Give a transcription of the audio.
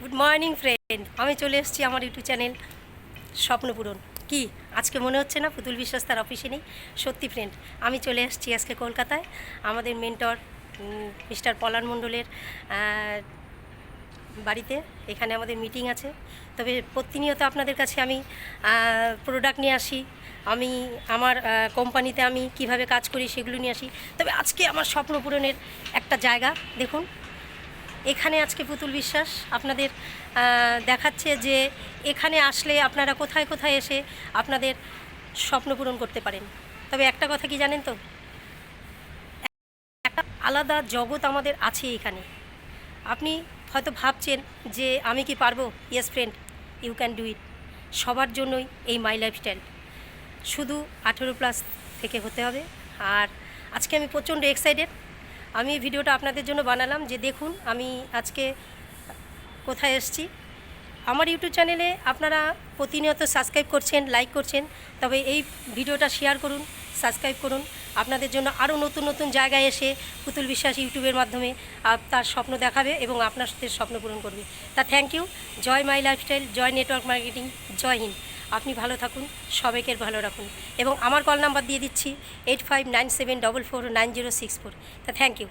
Good morning friend, আমি চলে এসেছি আমার ইউটিউব চ্যানেল স্বপ্নপূরণ। কি আজকে মনে হচ্ছে না পুতুল বিশ্বাস তার অফিসে নেই? সত্যি ফ্রেন্ড, আমি চলে এসেছি আজকে কলকাতায় আমাদের মেন্টর মিস্টার পলান মণ্ডলের বাড়িতে। এখানে আমাদের মিটিং আছে। তবে প্রতিনিয়ত আপনাদের কাছে আমি প্রোডাক্ট নিয়ে আসি, আমি আমার কোম্পানিতে আমি কিভাবে কাজ করি সেগুলো নিয়ে আসি। তবে আজকে আমার স্বপ্ন পূরণের একটা জায়গা দেখুন। এখানে আজকে পুতুল বিশ্বাস আপনাদের দেখাচ্ছে যে এখানে আসলে আপনারা কোথায় কোথায় এসে আপনাদের স্বপ্ন পূরণ করতে পারেন। তবে একটা কথা কি জানেন তো, একটা আলাদা জগৎ আমাদের আছে এখানে। আপনি হয়তো ভাবছেন যে আমি কি পারবো? Yes friend, you can do it. সবার জন্যই এই মাই লাইফস্টাইল। শুধু 18+ থেকে হতে হবে। আর আজকে আমি প্রচণ্ড এক্সাইটেড। আমি এই ভিডিওটা আপনাদের জন্য বানালাম যে দেখুন আমি আজকে কোথায় এসেছি। আমার ইউটিউব চ্যানেলে আপনারা প্রতিনিয়ত সাবস্ক্রাইব করছেন, লাইক করছেন, তবে এই ভিডিওটা শেয়ার করুন, সাবস্ক্রাইব করুন। আপনাদের জন্য আরও নতুন নতুন জায়গায় এসে পুতুল বিশ্বাস ইউটিউবের মাধ্যমে তার স্বপ্ন দেখাবে এবং আপনার সাথে স্বপ্ন পূরণ করবে। তা থ্যাংক ইউ। জয় মাই লাইফস্টাইল, জয় নেটওয়ার্ক মার্কেটিং, জয় হিন্দ। আপনি ভালো থাকুন, সবাইকে ভালো রাখুন। এবং আমার কল নাম্বার দিয়ে দিচ্ছি 8597449064। তা থ্যাংক ইউ।